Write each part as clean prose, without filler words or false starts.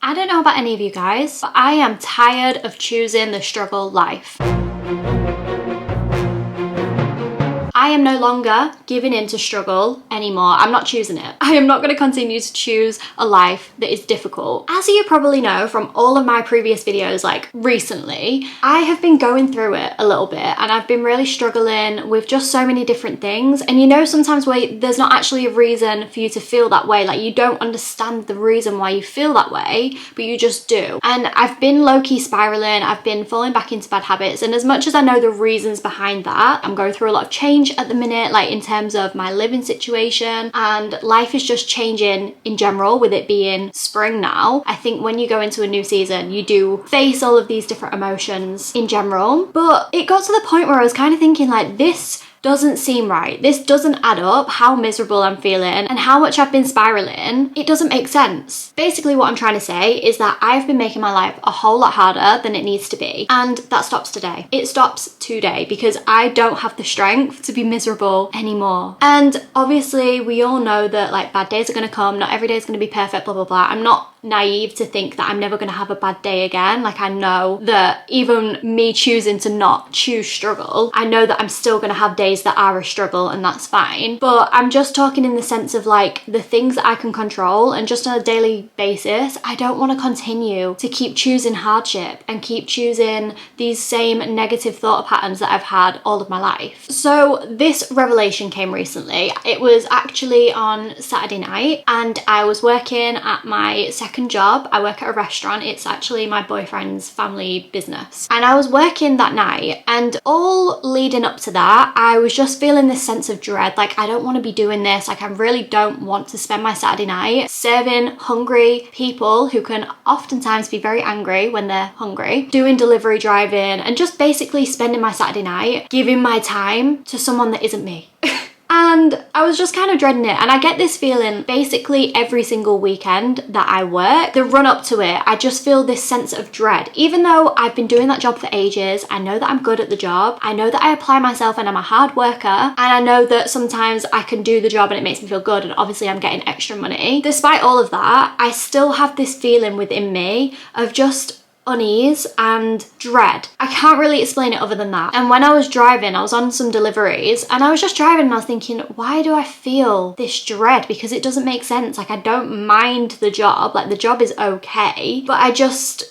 I don't know about any of you guys, but I am tired of choosing the struggle life. I am no longer giving in to struggle anymore. I'm not choosing it. I am not going to continue to choose a life that is difficult. As you probably know from all of my previous videos, like recently, I have been going through it a little bit and I've been really struggling with just so many different things. And you know, sometimes there's not actually a reason for you to feel that way. Like you don't understand the reason why you feel that way, but you just do. And I've been low-key spiraling. I've been falling back into bad habits. And as much as I know the reasons behind that, I'm going through a lot of change at the minute, like in terms of my living situation, and life is just changing in general with it being spring now. I think when you go into a new season, you do face all of these different emotions in general. But it got to the point where I was kind of thinking like, this doesn't seem right. This doesn't add up, how miserable I'm feeling and how much I've been spiraling. It doesn't make sense. Basically what I'm trying to say is that I've been making my life a whole lot harder than it needs to be. And that stops today. It stops today because I don't have the strength to be miserable anymore. And obviously we all know that like bad days are gonna come. Not every day is gonna be perfect, blah, blah, blah. I'm not naive to think that I'm never going to have a bad day again. Like I know that even me choosing to not choose struggle, I know that I'm still going to have days that are a struggle and that's fine. But I'm just talking in the sense of like the things that I can control, and just on a daily basis, I don't want to continue to keep choosing hardship and keep choosing these same negative thought patterns that I've had all of my life. So this revelation came recently. It was actually on Saturday night and I was working at my second job. I work at a restaurant. It's actually my boyfriend's family business. And I was working that night, and all leading up to that, I was just feeling this sense of dread. Like, I don't want to be doing this. Like, I really don't want to spend my Saturday night serving hungry people who can oftentimes be very angry when they're hungry, doing delivery driving, and just basically spending my Saturday night giving my time to someone that isn't me. And I was just kind of dreading it. And I get this feeling basically every single weekend that I work. The run up to it, I just feel this sense of dread. Even though I've been doing that job for ages, I know that I'm good at the job. I know that I apply myself and I'm a hard worker. And I know that sometimes I can do the job and it makes me feel good. And obviously I'm getting extra money. Despite all of that, I still have this feeling within me of just unease and dread. I can't really explain it other than that. And when I was driving, I was on some deliveries and I was just driving and I was thinking, why do I feel this dread? Because it doesn't make sense. Like, I don't mind the job, like the job is okay, but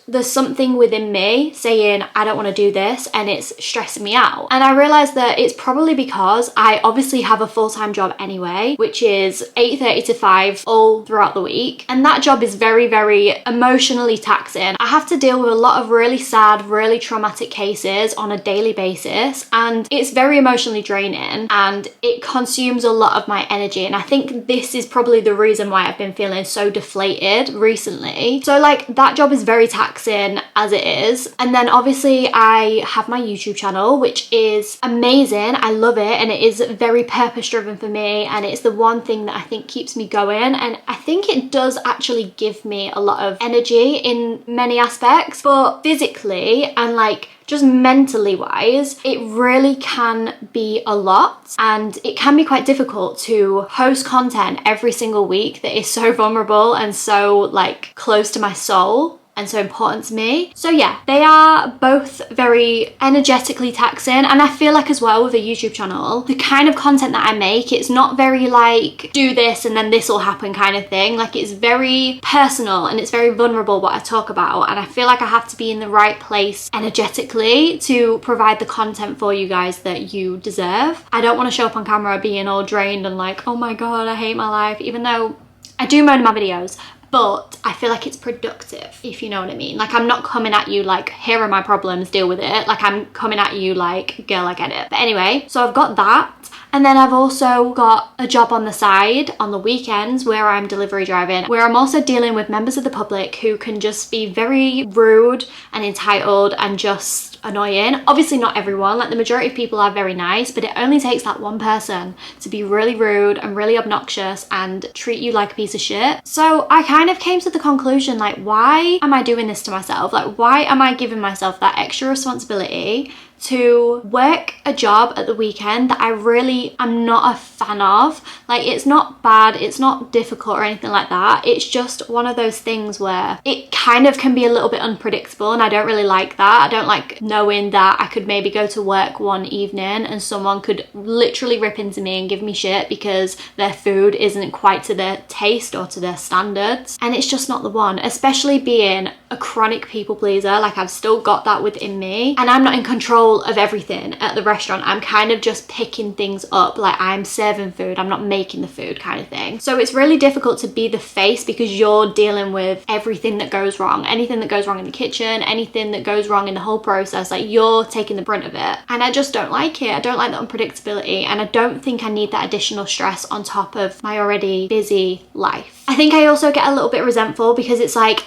there's something within me saying I don't want to do this and it's stressing me out. And I realized that it's probably because I obviously have a full-time job anyway, which is 8:30 to 5 all throughout the week. And that job is very, very emotionally taxing. I have to deal with a lot of really sad, really traumatic cases on a daily basis, and it's very emotionally draining and it consumes a lot of my energy. And I think this is probably the reason why I've been feeling so deflated recently. So like that job is very taxing as it is. And then obviously I have my YouTube channel, which is amazing. I love it and it is very purpose driven for me, and it's the one thing that I think keeps me going. And I think it does actually give me a lot of energy in many aspects. But physically and like just mentally wise, it really can be a lot, and it can be quite difficult to post content every single week that is so vulnerable and so like close to my soul and so important to me. So yeah, they are both very energetically taxing. And I feel like as well with a YouTube channel, the kind of content that I make, it's not very like do this and then this will happen kind of thing. Like, it's very personal and it's very vulnerable what I talk about, and I feel like I have to be in the right place energetically to provide the content for you guys that you deserve. I don't want to show up on camera being all drained and like, oh my god, I hate my life, even though I do moan in my videos. But I feel like it's productive, if you know what I mean. Like, I'm not coming at you like, here are my problems, deal with it. Like, I'm coming at you like, girl, I get it. But anyway, so I've got that. And then I've also got a job on the side on the weekends where I'm delivery driving, where I'm also dealing with members of the public who can just be very rude and entitled and just annoying. Obviously not everyone, like the majority of people are very nice, but it only takes that one person to be really rude and really obnoxious and treat you like a piece of shit. So I kind of came to the conclusion, like, why am I doing this to myself? Like, why am I giving myself that extra responsibility to work a job at the weekend that I really am not a fan of. Like, it's not bad, it's not difficult or anything like that. It's just one of those things where it kind of can be a little bit unpredictable, and I don't really like that. I don't like knowing that I could maybe go to work one evening and someone could literally rip into me and give me shit because their food isn't quite to their taste or to their standards. And it's just not the one, especially being a chronic people pleaser. Like, I've still got that within me, and I'm not in control of everything at the restaurant. I'm kind of just picking things up. Like, I'm serving food, I'm not making the food, kind of thing. So it's really difficult to be the face because you're dealing with everything that goes wrong, anything that goes wrong in the kitchen, anything that goes wrong in the whole process. Like, you're taking the brunt of it, and I just don't like it. I don't like the unpredictability, and I don't think I need that additional stress on top of my already busy life. I think I also get a little bit resentful because it's like,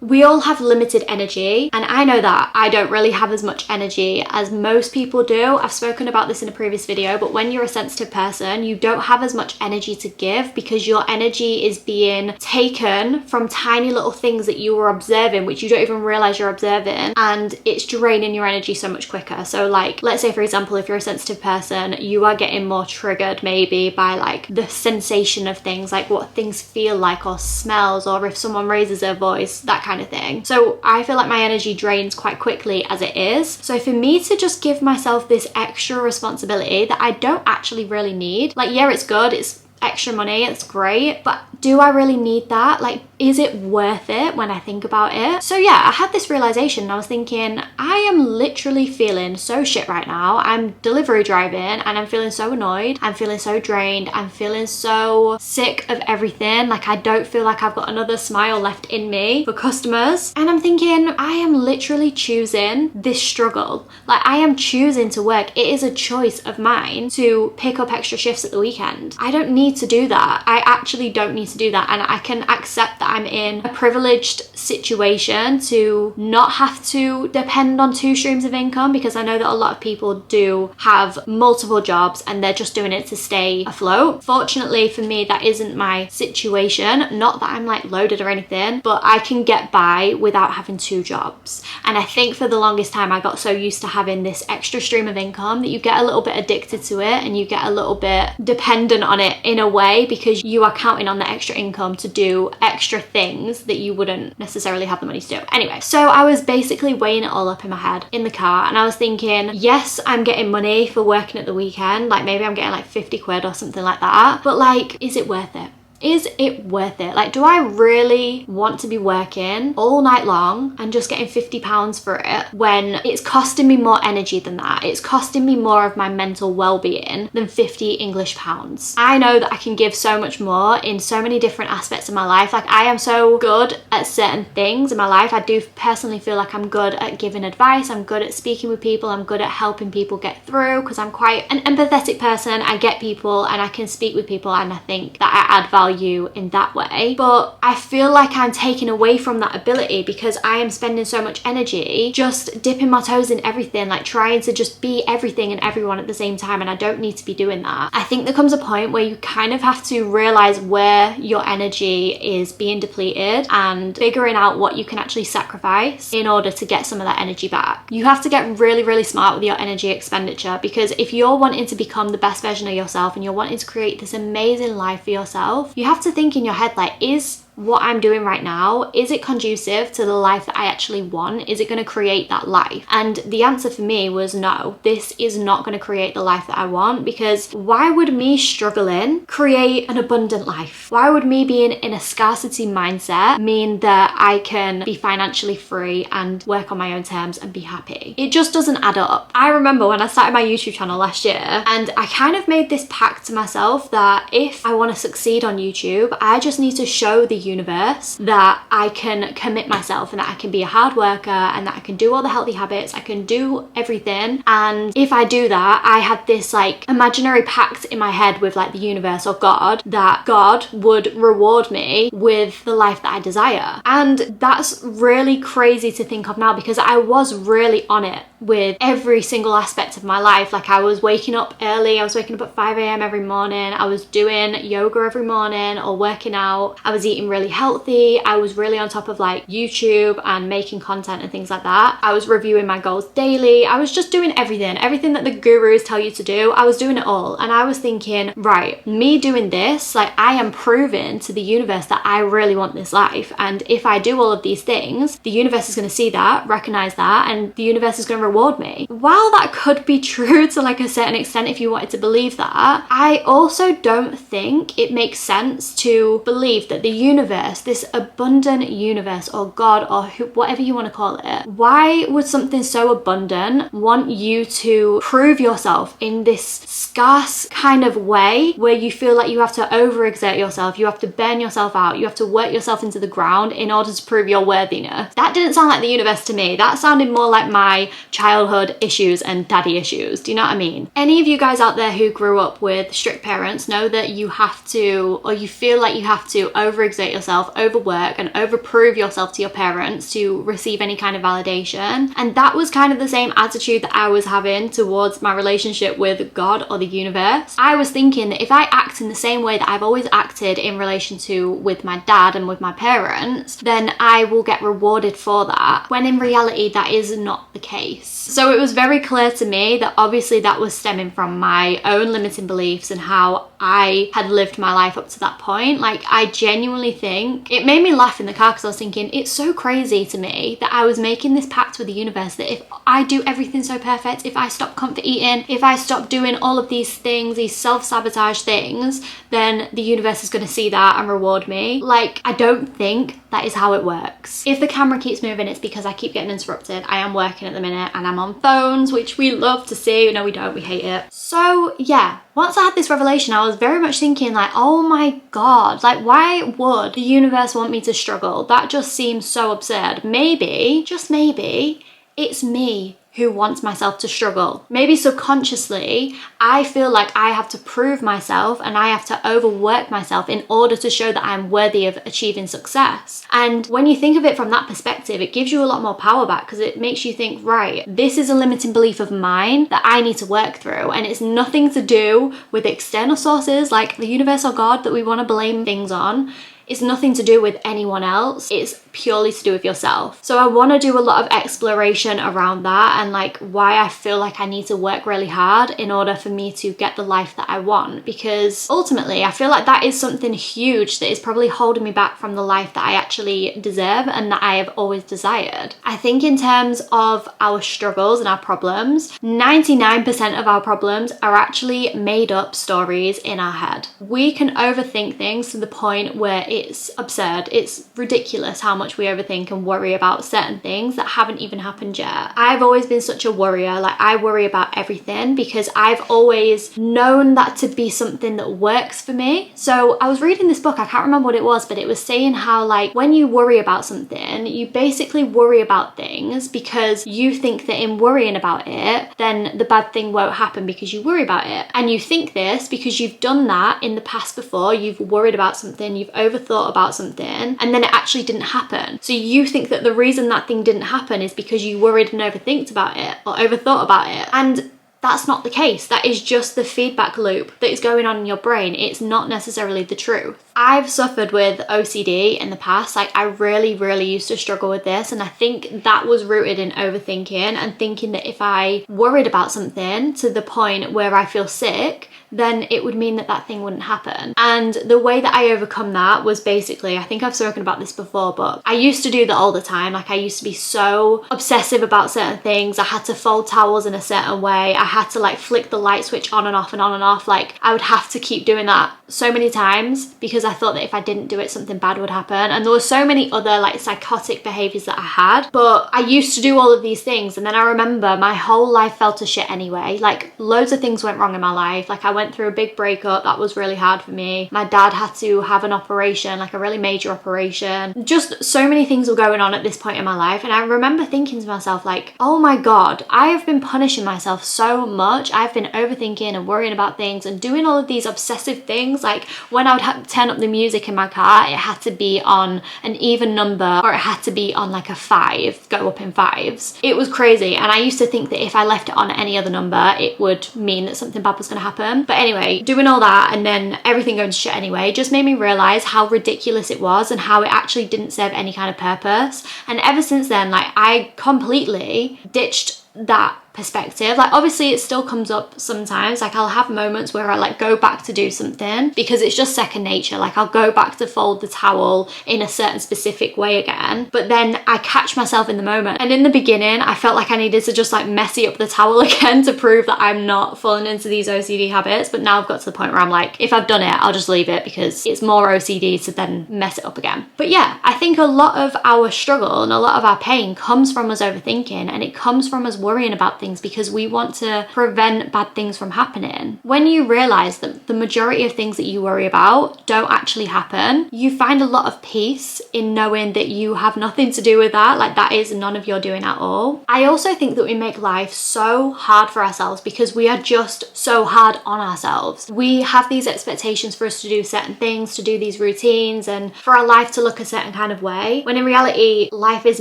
we all have limited energy, and I know that I don't really have as much energy as most people do. I've spoken about this in a previous video, but when you're a sensitive person, you don't have as much energy to give because your energy is being taken from tiny little things that you were observing, which you don't even realize you're observing, and it's draining your energy so much quicker. So like, let's say for example, if you're a sensitive person, you are getting more triggered maybe by like the sensation of things, like what things feel like or smells, or if someone raises their voice, that kind of thing. So I feel like my energy drains quite quickly as it is. So for me to just give myself this extra responsibility that I don't actually really need, like, yeah, it's good, it's extra money, it's great, but do I really need that? Like, is it worth it when I think about it? So yeah, I had this realization and I was thinking, I am literally feeling so shit right now. I'm delivery driving and I'm feeling so annoyed. I'm feeling so drained. I'm feeling so sick of everything. Like, I don't feel like I've got another smile left in me for customers. And I'm thinking, I am literally choosing this struggle. Like, I am choosing to work. It is a choice of mine to pick up extra shifts at the weekend. I don't need to do that. I actually don't need to do that, and I can accept that I'm in a privileged situation to not have to depend on two streams of income, because I know that a lot of people do have multiple jobs and they're just doing it to stay afloat. Fortunately for me, that isn't my situation. Not that I'm like loaded or anything, but I can get by without having two jobs. And I think for the longest time I got so used to having this extra stream of income that you get a little bit addicted to it and you get a little bit dependent on it in a way, because you are counting on the extra income to do extra things that you wouldn't necessarily have the money to do. Anyway, so I was basically weighing it all up in my head in the car, and I was thinking, yes, I'm getting money for working at the weekend, like maybe I'm getting like 50 quid or something like that, but like, is it worth it? Is it worth it? Like, do I really want to be working all night long and just getting £50 for it when it's costing me more energy than that? It's costing me more of my mental well-being than 50 English pounds. I know that I can give so much more in so many different aspects of my life. Like, I am so good at certain things in my life. I do personally feel like I'm good at giving advice. I'm good at speaking with people. I'm good at helping people get through because I'm quite an empathetic person. I get people and I can speak with people, and I think that I add value in that way. But I feel like I'm taking away from that ability because I am spending so much energy just dipping my toes in everything, like trying to just be everything and everyone at the same time, and I don't need to be doing that. I think there comes a point where you kind of have to realize where your energy is being depleted and figuring out what you can actually sacrifice in order to get some of that energy back. You have to get really, really smart with your energy expenditure, because if you're wanting to become the best version of yourself and you're wanting to create this amazing life for yourself, you have to think in your head, like, is what I'm doing right now, is it conducive to the life that I actually want? Is it going to create that life? And the answer for me was no, this is not going to create the life that I want, because why would me struggling create an abundant life? Why would me being in a scarcity mindset mean that I can be financially free and work on my own terms and be happy? It just doesn't add up. I remember when I started my YouTube channel last year, and I kind of made this pact to myself that if I want to succeed on YouTube, I just need to show the universe that I can commit myself and that I can be a hard worker and that I can do all the healthy habits, I can do everything. And if I do that, I had this like imaginary pact in my head with like the universe or God, that God would reward me with the life that I desire. And that's really crazy to think of now, because I was really on it with every single aspect of my life. Like, I was waking up early, I was waking up at 5 a.m. every morning, I was doing yoga every morning or working out, I was eating really really healthy. I was really on top of like YouTube and making content and things like that. I was reviewing my goals daily. I was just doing everything that the gurus tell you to do. I was doing it all. And I was thinking, right, me doing this, like I am proving to the universe that I really want this life. And if I do all of these things, the universe is going to see that, recognize that, and the universe is going to reward me. While that could be true to like a certain extent if you wanted to believe that, I also don't think it makes sense to believe that the universe, this abundant universe or God or whatever you want to call it, why would something so abundant want you to prove yourself in this scarce kind of way where you feel like you have to overexert yourself, you have to burn yourself out, you have to work yourself into the ground in order to prove your worthiness? That didn't sound like the universe to me. That sounded more like my childhood issues and daddy issues. Do you know what I mean? Any of you guys out there who grew up with strict parents know that you have to, or you feel like you have to overexert yourself, overwork and overprove yourself to your parents to receive any kind of validation. And that was kind of the same attitude that I was having towards my relationship with God or the universe. I was thinking that if I act in the same way that I've always acted in relation to with my dad and with my parents, then I will get rewarded for that, when in reality that is not the case. So it was very clear to me that obviously that was stemming from my own limiting beliefs and how I had lived my life up to that point. Like I genuinely think it made me laugh in the car because I was thinking it's so crazy to me that I was making this pact with the universe that if I do everything so perfect, if I stop comfort eating, if I stop doing all of these things, these self-sabotage things, then the universe is going to see that and reward me. Like I don't think that is how it works. If the camera keeps moving, it's because I keep getting interrupted. I am working at the minute and I'm on phones, which we love to see. No, we don't, we hate it. So yeah, once I had this revelation, I was very much thinking like, oh my God, like why would the universe want me to struggle? That just seems so absurd. Maybe, just maybe, it's me who wants myself to struggle. Maybe subconsciously, I feel like I have to prove myself and I have to overwork myself in order to show that I'm worthy of achieving success. And when you think of it from that perspective, it gives you a lot more power back because it makes you think, right, this is a limiting belief of mine that I need to work through. And it's nothing to do with external sources like the universe or God that we want to blame things on. It's nothing to do with anyone else. It's purely to do with yourself. So I want to do a lot of exploration around that and like why I feel like I need to work really hard in order for me to get the life that I want, because ultimately I feel like that is something huge that is probably holding me back from the life that I actually deserve and that I have always desired. I think in terms of our struggles and our problems, 99% of our problems are actually made up stories in our head. We can overthink things to the point where it's absurd. It's ridiculous how much we overthink and worry about certain things that haven't even happened yet. I've always been such a worrier. Like I worry about everything because I've always known that to be something that works for me. So I was reading this book, I can't remember what it was, but it was saying how like when you worry about something, you basically worry about things because you think that in worrying about it, then the bad thing won't happen because you worry about it. And you think this because you've done that in the past before. You've worried about something, you've overthought about something, and then it actually didn't happen. So you think that the reason that thing didn't happen is because you worried and overthinked about it or overthought about it. And that's not the case. That is just the feedback loop that is going on in your brain. It's not necessarily the truth. I've suffered with OCD in the past. Like I really used to struggle with this, and I think that was rooted in overthinking and thinking that if I worried about something to the point where I feel sick, then it would mean that that thing wouldn't happen. And the way that I overcome that was basically, I think I've spoken about this before, but I used to do that all the time. Like I used to be so obsessive about certain things. I had to fold towels in a certain way. I had to like flick the light switch on and off and on and off. Like I would have to keep doing that so many times because I thought that if I didn't do it, something bad would happen. And there were so many other like psychotic behaviors that I had, but I used to do all of these things. And then I remember my whole life fell to shit anyway. Like loads of things went wrong in my life. Like I went through a big breakup. That was really hard for me. My dad had to have an operation, like a really major operation. Just so many things were going on at this point in my life. And I remember thinking to myself like, oh my God, I have been punishing myself so much. I've been overthinking and worrying about things and doing all of these obsessive things. Like when I would turn up up the music in my car, it had to be on an even number, or it had to be on like a 5, go up in 5s. It was crazy, and I used to think that if I left it on any other number, it would mean that something bad was going to happen. But anyway, doing all that and then everything going to shit anyway just made me realize how ridiculous it was and how it actually didn't serve any kind of purpose. And ever since then, like, I completely ditched that perspective. Like, obviously it still comes up sometimes, like I'll have moments where I like go back to do something because it's just second nature. Like, I'll go back to fold the towel in a certain specific way again, but then I catch myself in the moment. And in the beginning I felt like I needed to just like messy up the towel again to prove that I'm not falling into these OCD habits. But now I've got to the point where I'm like, if I've done it, I'll just leave it, because it's more OCD to then mess it up again. But yeah, I think a lot of our struggle and a lot of our pain comes from us overthinking, and it comes from us worrying about things because we want to prevent bad things from happening. When you realize that the majority of things that you worry about don't actually happen, you find a lot of peace in knowing that you have nothing to do with that. Like, that is none of your doing at all. I also think that we make life so hard for ourselves because we are just so hard on ourselves. We have these expectations for us to do certain things, to do these routines, and for our life to look a certain kind of way, when in reality life is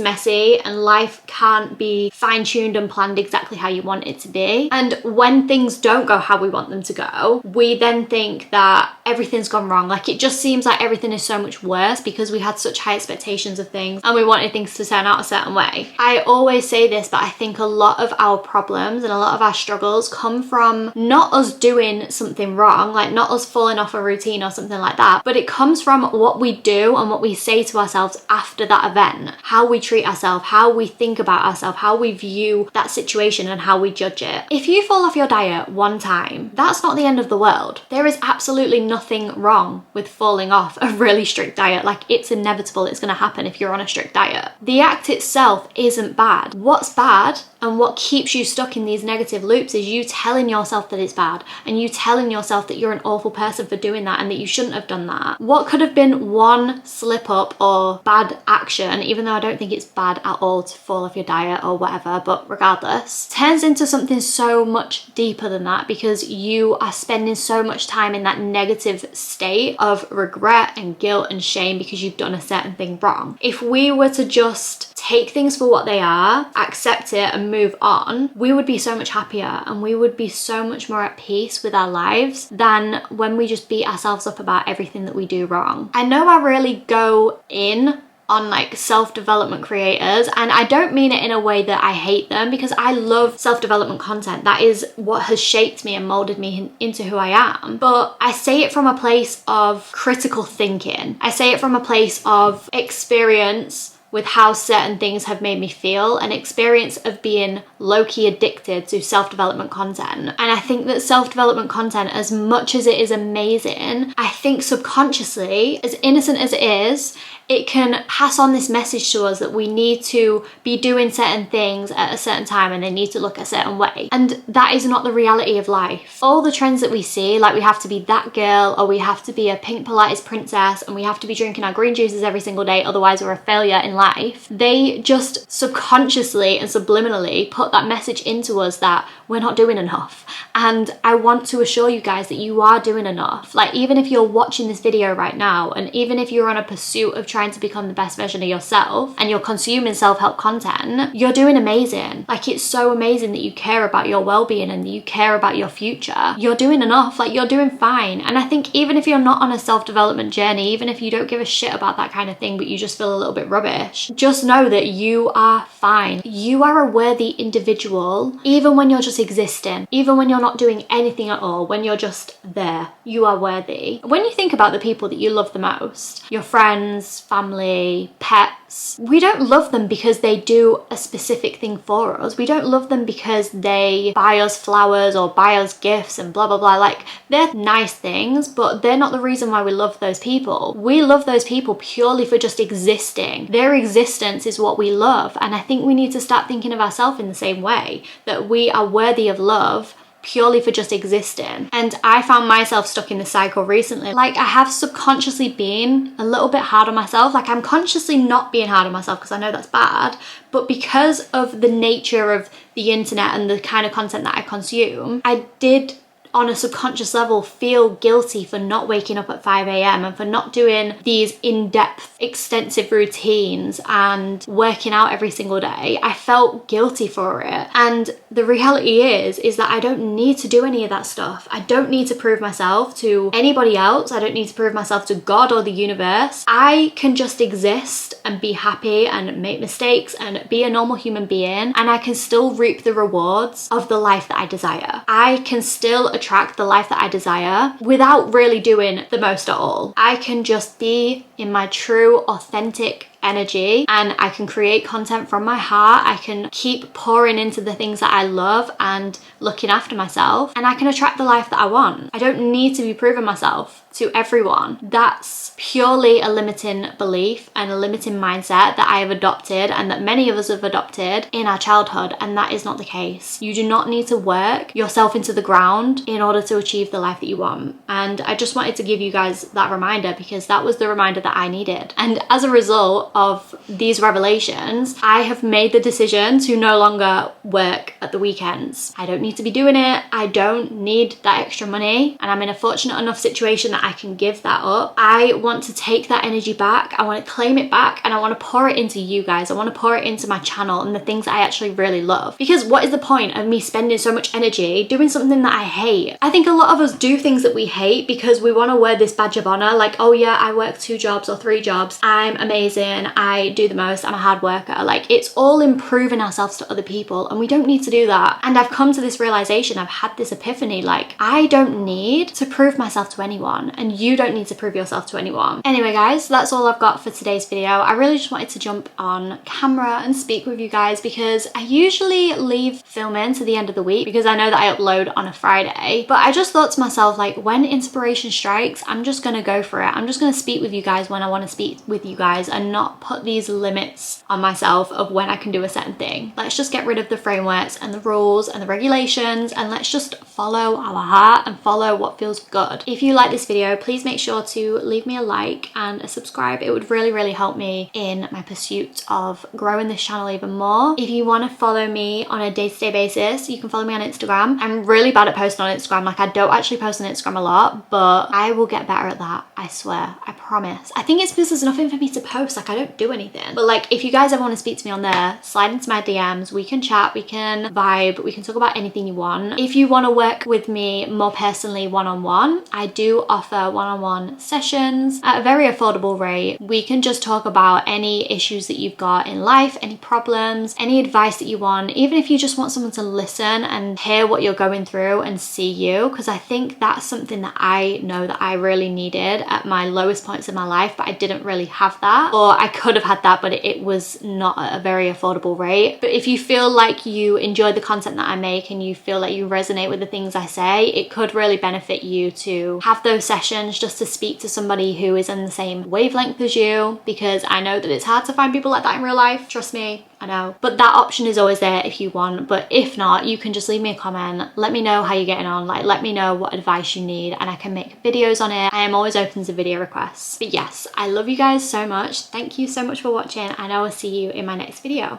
messy and life can't be fine-tuned and planned exactly how you want it to be. And when things don't go how we want them to go, we then think that everything's gone wrong. Like, it just seems like everything is so much worse because we had such high expectations of things and we wanted things to turn out a certain way. I always say this, but I think a lot of our problems and a lot of our struggles come from not us doing something wrong, like not us falling off a routine or something like that, but it comes from what we do and what we say to ourselves after that event, how we treat ourselves, how we think about ourselves, how we view that situation and how we judge it. If you fall off your diet one time, that's not the end of the world. There is absolutely nothing wrong with falling off a really strict diet. Like, it's inevitable, it's going to happen if you're on a strict diet. The act itself isn't bad. What's bad and what keeps you stuck in these negative loops is you telling yourself that it's bad, and you telling yourself that you're an awful person for doing that and that you shouldn't have done that. What could have been one slip up or bad action, even though I don't think it's bad at all to fall off your diet or whatever, but regardless, turns into something so much deeper than that because you are spending so much time in that negative state of regret and guilt and shame because you've done a certain thing wrong. If we were to just take things for what they are, accept it and move on, we would be so much happier and we would be so much more at peace with our lives than when we just beat ourselves up about everything that we do wrong. I know I really go in on like self-development creators, and I don't mean it in a way that I hate them, because I love self-development content. That is what has shaped me and molded me into who I am. But I say it from a place of critical thinking. I say it from a place of experience with how certain things have made me feel, an experience of being low-key addicted to self-development content. And I think that self-development content, as much as it is amazing, I think subconsciously, as innocent as it is, it can pass on this message to us that we need to be doing certain things at a certain time and they need to look a certain way. And that is not the reality of life. All the trends that we see, like we have to be that girl, or we have to be a pink Pilates princess, and we have to be drinking our green juices every single day, otherwise we're a failure in life. They just subconsciously and subliminally put that message into us that we're not doing enough. And I want to assure you guys that you are doing enough. Like, even if you're watching this video right now, and even if you're on a pursuit of trying to become the best version of yourself and you're consuming self-help content, you're doing amazing. Like, it's so amazing that you care about your well-being and that you care about your future. You're doing enough. Like, you're doing fine. And I think even if you're not on a self-development journey, even if you don't give a shit about that kind of thing, but you just feel a little bit rubbish, just know that you are fine. You are a worthy individual, even when you're just existing, even when you're not doing anything at all, when you're just there, you are worthy. When you think about the people that you love the most, your friends, family, pets, we don't love them because they do a specific thing for us. We don't love them because they buy us flowers or buy us gifts and blah blah blah. Like, they're nice things, but they're not the reason why we love those people. We love those people purely for just existing. Their existence is what we love, and I think we need to start thinking of ourselves in the same way, that we are worthy of love purely for just existing. And I found myself stuck in this cycle recently. Like, I have subconsciously been a little bit hard on myself. Like, I'm consciously not being hard on myself because I know that's bad, but because of the nature of the internet and the kind of content that I consume, I did on a subconscious level feel guilty for not waking up at 5 a.m. and for not doing these in-depth, extensive routines and working out every single day. I felt guilty for it. And the reality is that I don't need to do any of that stuff. I don't need to prove myself to anybody else. I don't need to prove myself to God or the universe. I can just exist and be happy and make mistakes and be a normal human being, and I can still reap the rewards of the life that I desire. I can still attract the life that I desire without really doing the most at all. I can just be in my true, authentic energy, and I can create content from my heart. I can keep pouring into the things that I love and looking after myself, and I can attract the life that I want. I don't need to be proving myself to everyone. That's purely a limiting belief and a limiting mindset that I have adopted and that many of us have adopted in our childhood, and that is not the case. You do not need to work yourself into the ground in order to achieve the life that you want. And I just wanted to give you guys that reminder, because that was the reminder that I needed. And as a result of these revelations, I have made the decision to no longer work at the weekends. I don't need to be doing it. I don't need that extra money, and I'm in a fortunate enough situation that I can give that up. I want to take that energy back. I want to claim it back, and I want to pour it into you guys. I want to pour it into my channel and the things that I actually really love. Because what is the point of me spending so much energy doing something that I hate? I think a lot of us do things that we hate because we want to wear this badge of honor, like, oh yeah, I work 2 jobs or 3 jobs, I'm amazing, I do the most, I'm a hard worker. Like, it's all improving ourselves to other people, and we don't need to do that. And I've come to this realization, I've had this epiphany, like, I don't need to prove myself to anyone, and you don't need to prove yourself to anyone. Anyway guys, that's all I've got for today's video. I really just wanted to jump on camera and speak with you guys, because I usually leave filming to the end of the week because I know that I upload on a Friday. But I just thought to myself, like, when inspiration strikes, I'm just gonna go for it. I'm just gonna speak with you guys when I want to speak with you guys and not put these limits on myself of when I can do a certain thing. Let's just get rid of the frameworks and the rules and the regulations, and let's just follow our heart and follow what feels good. If you like this video, please make sure to leave me a like and a subscribe. It would really help me in my pursuit of growing this channel even more. If you want to follow me on a day-to-day basis, you can follow me on Instagram. I'm really bad at posting on Instagram. Like, I don't actually post on Instagram a lot, but I will get better at that. I swear, I promise. I think it's because there's nothing for me to post. Like, I don't do anything. But like, if you guys ever want to speak to me on there, slide into my DMs. We can chat, we can vibe, we can talk about anything you want. If you want to work with me more personally one-on-one, I do offer one-on-one sessions at a very affordable rate. We can just talk about any issues that you've got in life, any problems, any advice that you want, even if you just want someone to listen and hear what you're going through and see you, because I think that's something that I know that I really needed at my lowest points in my life, but I didn't really have that, or I could have had that, but it was not at a very affordable rate. But if you feel like you enjoy the content that I make and you feel like you resonate with the things I say, it could really benefit you to have those sessions just to speak to somebody who is in the same wavelength as you, because I know that it's hard to find people like that in real life. Trust me, I know. But that option is always there if you want. But if not, you can just leave me a comment. Let me know how you're getting on. Like, let me know what advice you need and I can make videos on it. I am always open to video requests. But yes, I love you guys so much. Thank you so much for watching, and I will see you in my next video.